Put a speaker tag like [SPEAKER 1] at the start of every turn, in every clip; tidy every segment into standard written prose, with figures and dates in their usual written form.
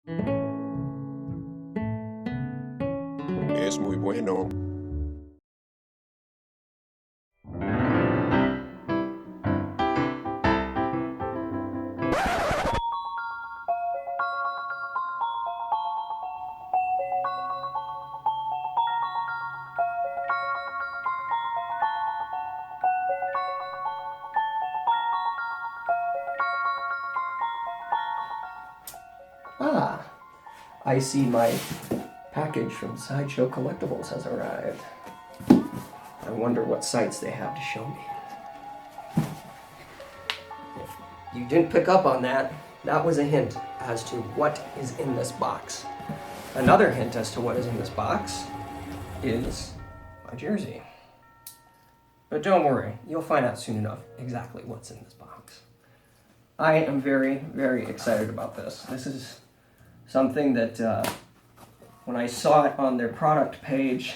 [SPEAKER 1] Es muy bueno.
[SPEAKER 2] Ah, I see my package from Sideshow Collectibles has arrived. I wonder what sights they have to show me. If you didn't pick up on that, that was a hint as to what is in this box. Another hint as to what is in this box is my jersey. But don't worry, you'll find out soon enough exactly what's in this box. I am very, very excited about this. This is something that when I saw it on their product page,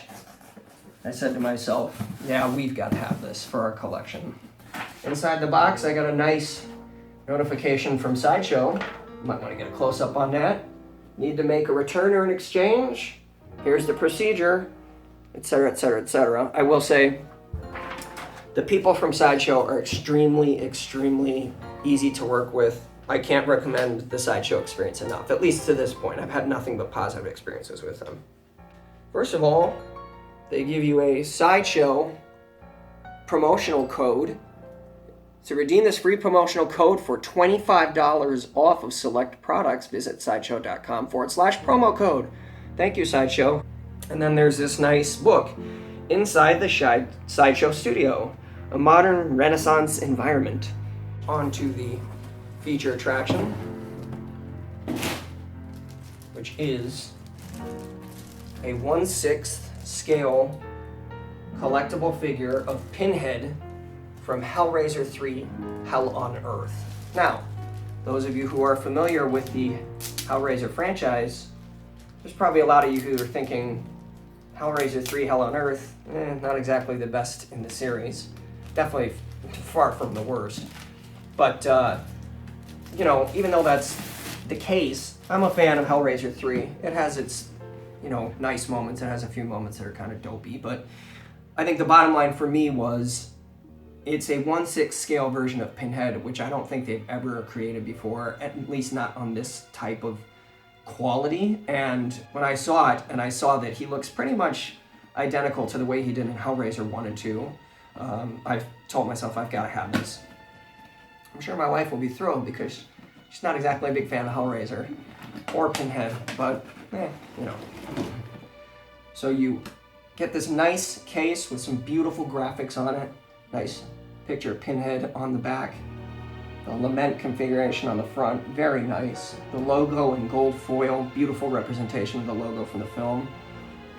[SPEAKER 2] I said to myself, yeah, we've got to have this for our collection. Inside the box, I got a nice notification from Sideshow. You might want to get a close-up on that. Need to make a return or an exchange? Here's the procedure, etc., etc., etc. I will say, the people from Sideshow are extremely, extremely easy to work with. I can't recommend the Sideshow experience enough, at least to this point. I've had nothing but positive experiences with them. First of all, they give you a Sideshow promotional code. To redeem this free promotional code for $25 off of select products, visit sideshow.com/promo code. Thank you, Sideshow. And then there's this nice book, Inside the Sideshow Studio, a modern Renaissance environment. On to the feature attraction, which is a 1/6 scale collectible figure of Pinhead from Hellraiser 3, Hell on Earth. Now, those of you who are familiar with the Hellraiser franchise, there's probably a lot of you who are thinking, Hellraiser 3, Hell on Earth, not exactly the best in the series. Definitely far from the worst. But, you know, even though that's the case, I'm a fan of Hellraiser 3. It has its, you know, nice moments. It has a few moments that are kind of dopey. But I think the bottom line for me was it's a 1/6 scale version of Pinhead, which I don't think they've ever created before, at least not on this type of quality. And when I saw it, and I saw that he looks pretty much identical to the way he did in Hellraiser 1 and 2, I've told myself I've got to have this. I'm sure my wife will be thrilled because she's not exactly a big fan of Hellraiser or Pinhead, but, you know. So you get this nice case with some beautiful graphics on it. Nice picture of Pinhead on the back. The lament configuration on the front, very nice. The logo in gold foil, beautiful representation of the logo from the film.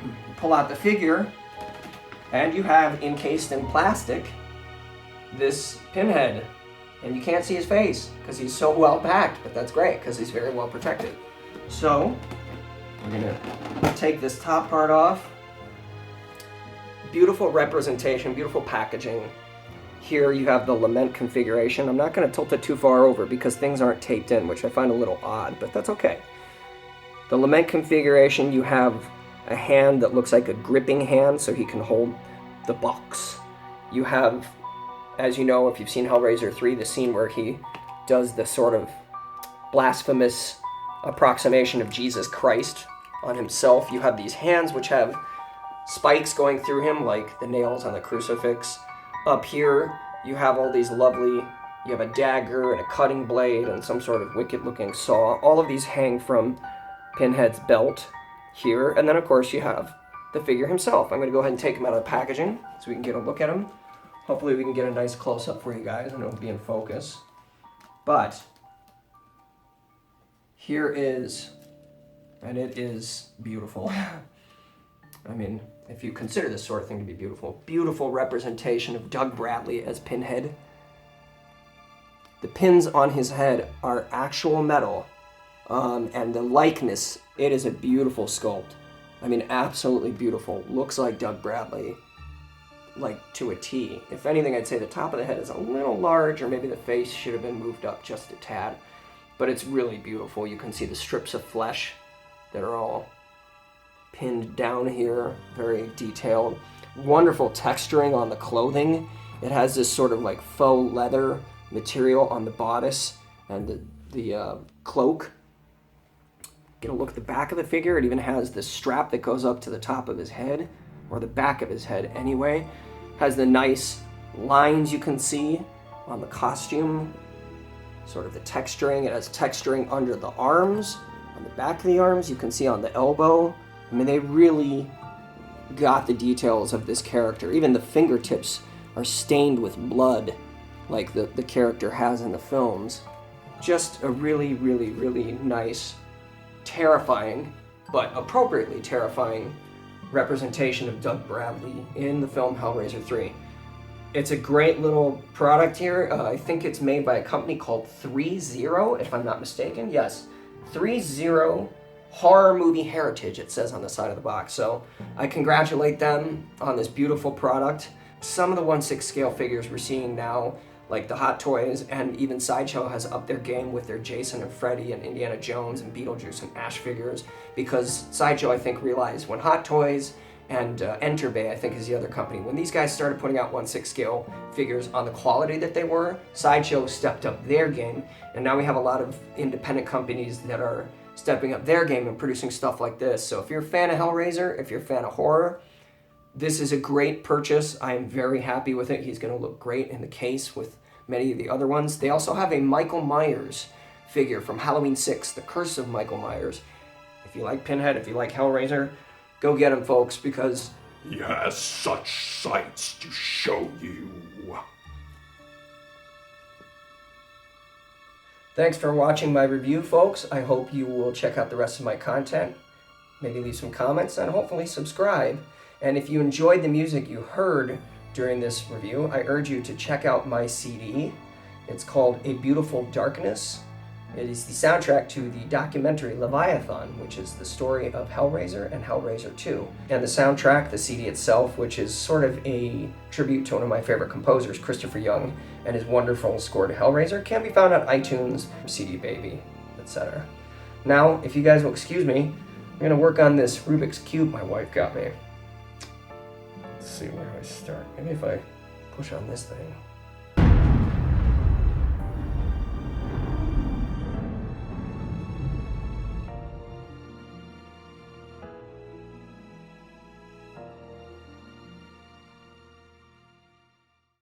[SPEAKER 2] You pull out the figure, and you have, encased in plastic, this Pinhead. And you can't see his face because he's so well packed, but that's great because he's very well protected. So, we're gonna take this top part off. Beautiful representation, beautiful packaging. Here you have the lament configuration. I'm not gonna tilt it too far over because things aren't taped in, which I find a little odd, but that's okay. The lament configuration, you have a hand that looks like a gripping hand so he can hold the box. You have, as you know, if you've seen Hellraiser 3, the scene where he does the sort of blasphemous approximation of Jesus Christ on himself. You have these hands which have spikes going through him like the nails on the crucifix. Up here, you have all these lovely, you have a dagger and a cutting blade and some sort of wicked-looking saw. All of these hang from Pinhead's belt here. And then, of course, you have the figure himself. I'm going to go ahead and take him out of the packaging so we can get a look at him. Hopefully we can get a nice close-up for you guys and it'll be in focus. But here is, and it is beautiful. I mean, if you consider this sort of thing to be beautiful, beautiful representation of Doug Bradley as Pinhead. The pins on his head are actual metal, and the likeness, it is a beautiful sculpt. I mean, absolutely beautiful. Looks like Doug Bradley, like to a T. If anything, I'd say the top of the head is a little large, or maybe the face should have been moved up just a tad. but it's really beautiful. You can see the strips of flesh that are all pinned down here, very detailed. Wonderful texturing on the clothing. It has this sort of like faux leather material on the bodice and the cloak. Get a look at the back of the figure. It even has the strap that goes up to the top of his head, or the back of his head anyway. Has the nice lines you can see on the costume, sort of the texturing. It has texturing under the arms, on the back of the arms. You can see on the elbow. I mean, they really got the details of this character. Even the fingertips are stained with blood, like the character has in the films. Just a really, really, really nice, terrifying, but appropriately terrifying representation of Doug Bradley in the film Hellraiser 3. It's a great little product here. I think it's made by a company called 3-0, if I'm not mistaken. Yes, 3-0 Horror Movie Heritage, it says on the side of the box. So I congratulate them on this beautiful product. Some of the 1/6 scale figures we're seeing now, like the Hot Toys, and even Sideshow has upped their game with their Jason and Freddy and Indiana Jones and Beetlejuice and Ash figures, because Sideshow, I think, realized when Hot Toys and Enterbay, I think is the other company, when these guys started putting out 1/6 scale figures on the quality that they were, Sideshow stepped up their game, and now we have a lot of independent companies that are stepping up their game and producing stuff like this. So if you're a fan of Hellraiser, if you're a fan of horror, this is a great purchase. I am very happy with it. He's going to look great in the case with many of the other ones. They also have a Michael Myers figure from Halloween 6, The Curse of Michael Myers. If you like Pinhead, if you like Hellraiser, go get him, folks, because
[SPEAKER 1] He has such sights to show you.
[SPEAKER 2] thanks for watching my review, folks. I hope you will check out the rest of my content, maybe leave some comments, and hopefully subscribe. And if you enjoyed the music you heard during this review, I urge you to check out my CD. It's called A Beautiful Darkness. It is the soundtrack to the documentary Leviathan, which is the story of Hellraiser and Hellraiser 2. And the soundtrack, the CD itself, which is sort of a tribute to one of my favorite composers, Christopher Young, and his wonderful score to Hellraiser, can be found on iTunes, CD Baby, etc. Now, if you guys will excuse me, I'm going to work on this Rubik's Cube my wife got me. Let's see, where do I start? Maybe if I push on this thing.